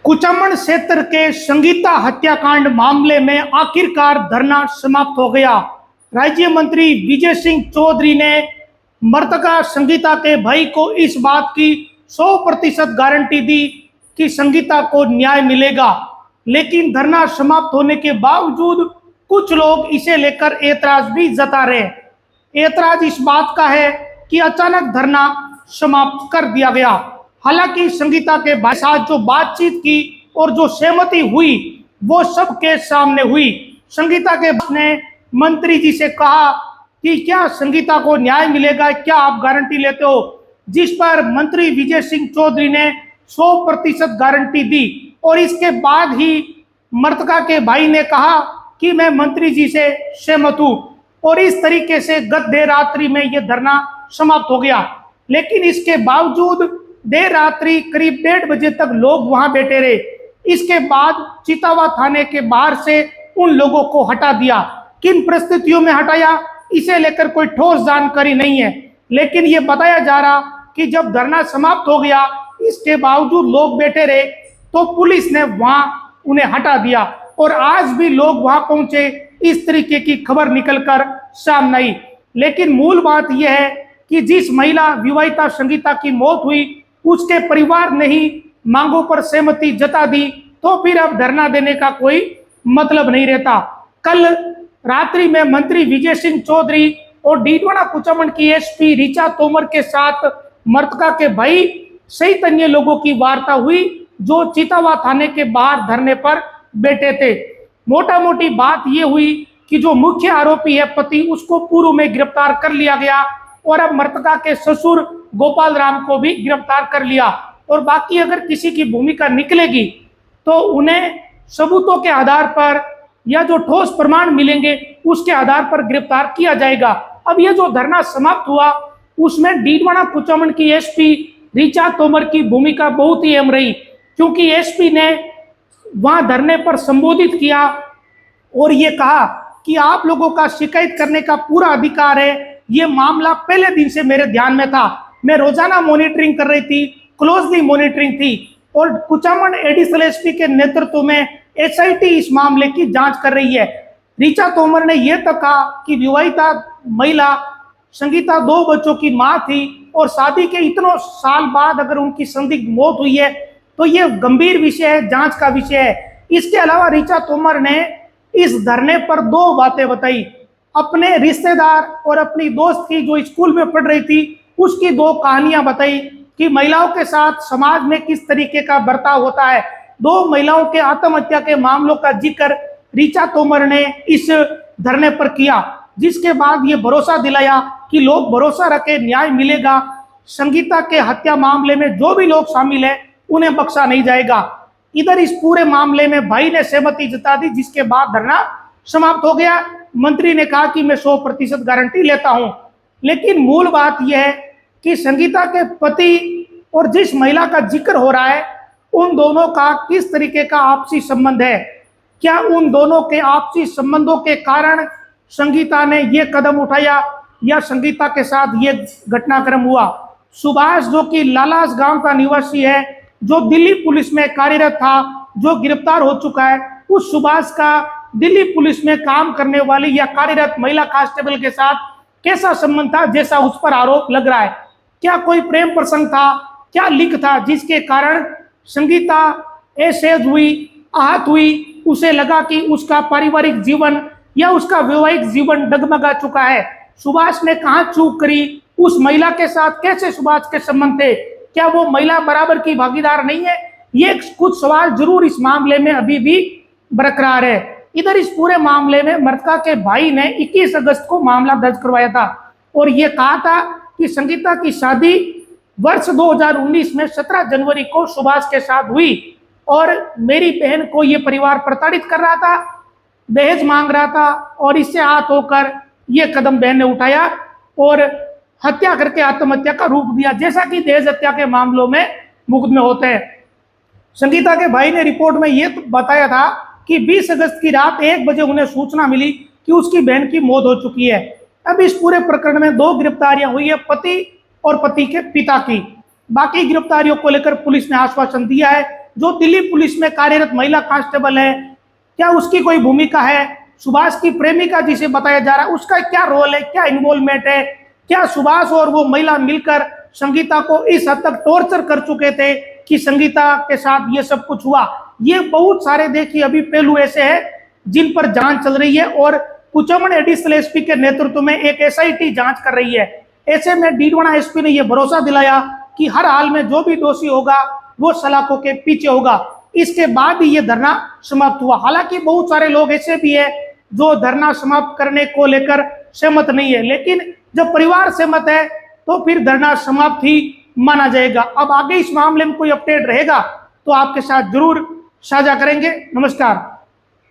कुचामन क्षेत्र के संगीता हत्याकांड मामले में आखिरकार धरना समाप्त हो गया। राज्य मंत्री विजय सिंह चौधरी ने मृतका संगीता के भाई को इस बात की 100% गारंटी दी कि संगीता को न्याय मिलेगा, लेकिन धरना समाप्त होने के बावजूद कुछ लोग इसे लेकर ऐतराज भी जता रहे। ऐतराज इस बात का है कि अचानक धरना समाप्त कर दिया गया। हालांकि संगीता के भाई साथ जो बातचीत की और जो सहमति हुई वो सबके सामने हुई। संगीता के भाई ने मंत्री जी से कहा कि क्या संगीता को न्याय मिलेगा, क्या आप गारंटी लेते हो, जिस पर मंत्री विजय सिंह चौधरी ने 100% गारंटी दी। और इसके बाद ही मृतका के भाई ने कहा कि मैं मंत्री जी से सहमत हूं, और इस तरीके से गत देर रात्रि में यह धरना समाप्त हो गया। लेकिन इसके बावजूद देर रात्रि करीब 1:30 बजे तक लोग वहां बैठे रहे। इसके बाद चितावा थाने के बाहर से उन लोगों को हटा दिया। किन परिस्थितियों में हटाया इसे लेकर कोई ठोस जानकारी नहीं है, लेकिन ये बताया जा रहा कि जब धरना समाप्त हो गया इसके बावजूद लोग बैठे रहे तो पुलिस ने वहां उन्हें हटा दिया, और आज भी लोग वहां पहुंचे, इस तरीके की खबर निकलकर सामने आई। लेकिन मूल बात यह है कि जिस महिला विवाहिता संगीता की मौत हुई उसके परिवार ने ही मांगों पर सहमति जता दी, तो फिर अब धरना देने का कोई मतलब नहीं रहता। कल रात्रि में मंत्री विजय सिंह चौधरी और डीडवाना कुचामन की एसपी ऋचा तोमर के साथ मृतका के भाई सहित अन्य लोगों की वार्ता हुई जो चितावा थाने के बाहर धरने पर बैठे थे। मोटा मोटी बात यह हुई कि जो मुख्य आरोपी है पति, उसको पूर्व में गिरफ्तार कर लिया गया, और अब मृतका के ससुर गोपाल राम को भी गिरफ्तार कर लिया, और बाकी अगर किसी की भूमिका निकलेगी तो उन्हें सबूतों के आधार पर या जो ठोस प्रमाण मिलेंगे उसके आधार पर गिरफ्तार किया जाएगा। अब यह जो धरना समाप्त हुआ उसमें डीडवाना कुचामन की एसपी ऋचा तोमर की भूमिका बहुत ही अहम रही, क्योंकि एसपी ने वहां धरने पर संबोधित किया और ये कहा कि आप लोगों का शिकायत करने का पूरा अधिकार है। ये मामला पहले दिन से मेरे ध्यान में था, मैं रोजाना मॉनिटरिंग कर रही थी, क्लोजली मॉनिटरिंग थी, और कुचामन एडिशनल एसपी के नेतृत्व में एसआईटी इस मामले की जांच कर रही है। ऋचा तोमर ने यह तक कहा कि विवाहिता महिला संगीता 2 बच्चों की मां थी, और शादी के इतनों साल बाद अगर उनकी संदिग्ध मौत हुई है तो यह गंभीर विषय है, जांच का विषय है। इसके अलावा ऋचा तोमर ने इस धरने पर 2 बातें बताई। अपने रिश्तेदार और अपनी दोस्त की जो स्कूल में पढ़ रही थी उसकी 2 कहानियां बताई कि महिलाओं के साथ समाज में किस तरीके का बर्ताव होता है। 2 महिलाओं के आत्महत्या के मामलों का जिक्र ऋचा तोमर ने इस धरने पर किया, जिसके बाद ये भरोसा दिलाया कि लोग भरोसा रखें, न्याय मिलेगा। संगीता के हत्या मामले में जो भी लोग शामिल हैं उन्हें बख्शा नहीं जाएगा। इधर इस पूरे मामले में भाई ने सहमति जता दी, जिसके बाद धरना समाप्त हो गया। मंत्री ने कहा कि मैं 100% गारंटी लेता हूं, लेकिन मूल बात यह है कि संगीता के पति और जिस महिला का जिक्र हो रहा है उन दोनों का किस तरीके का आपसी संबंध है। क्या उन दोनों के आपसी संबंधों के कारण संगीता ने यह कदम उठाया या संगीता के साथ यह घटनाक्रम हुआ। सुभाष जो कि लालास गांव का निवासी है, जो दिल्ली पुलिस में कार्यरत था, जो गिरफ्तार हो चुका है, उस सुभाष का दिल्ली पुलिस में काम करने वाली या कार्यरत महिला कांस्टेबल के साथ कैसा संबंध था जैसा उस पर आरोप लग रहा है। क्या कोई प्रेम प्रसंग था, क्या लिंक था जिसके कारण संगीता असहज हुई, आहत हुई, उसे लगा कि उसका पारिवारिक जीवन या उसका वैवाहिक जीवन डगमगा चुका है। सुभाष ने कहां चूक करी, उस महिला के साथ कैसे सुभाष के संबंध थे, क्या वो महिला बराबर की भागीदार नहीं है। ये कुछ सवाल जरूर इस मामले में अभी भी बरकरार है। इधर इस पूरे मामले में मृतका के भाई ने 21 अगस्त को मामला दर्ज करवाया था और ये कहा था कि संगीता की शादी वर्ष 2019 में 17 जनवरी को सुभाष के साथ हुई और मेरी बहन को ये परिवार प्रताड़ित कर रहा था, दहेज मांग रहा था, और इससे आहत होकर ये कदम बहन ने उठाया और हत्या करके आत्महत्या का रूप दिया, जैसा कि दहेज हत्या के मामलों में मुकदमे होते हैं। संगीता के भाई ने रिपोर्ट में ये बताया था कि 20 अगस्त की रात 1 बजे उन्हें सूचना मिली कि उसकी बहन की मौत हो चुकी है। अब इस पूरे प्रकरण में 2 गिरफ्तारियां हुई है, पति और पति के पिता की। बाकी गिरफ्तारियों को लेकर पुलिस ने आश्वासन दिया है जो दिल्ली पुलिस में कार्यरत महिला कांस्टेबल है, क्या उसकी कोई भूमिका है? सुभाष की प्रेमिका जिसे बताया जा रहा है उसका क्या रोल है, क्या इन्वॉल्वमेंट है? क्या सुभाष और वो महिला मिलकर संगीता को इस हद तक टॉर्चर कर चुके थे कि संगीता के साथ ये सब कुछ हुआ? ये बहुत सारे देखिए अभी पहलू ऐसे हैं जिन पर जांच चल रही है और कुचामन एडिशनल एसपी के नेतृत्व में एक एसआईटी जांच कर रही है। ऐसे में डीडवाना एसपी ने यह भरोसा दिलाया कि हर हाल में जो भी दोषी होगा वो सलाखों के पीछे होगा। इसके बाद ही ये धरना समाप्त हुआ। हालांकि बहुत सारे लोग ऐसे भी है जो धरना समाप्त करने को लेकर सहमत नहीं है, लेकिन जब परिवार सहमत है तो फिर धरना समाप्त ही माना जाएगा। अब आगे इस मामले में कोई अपडेट रहेगा तो आपके साथ जरूर साझा करेंगे। नमस्कार।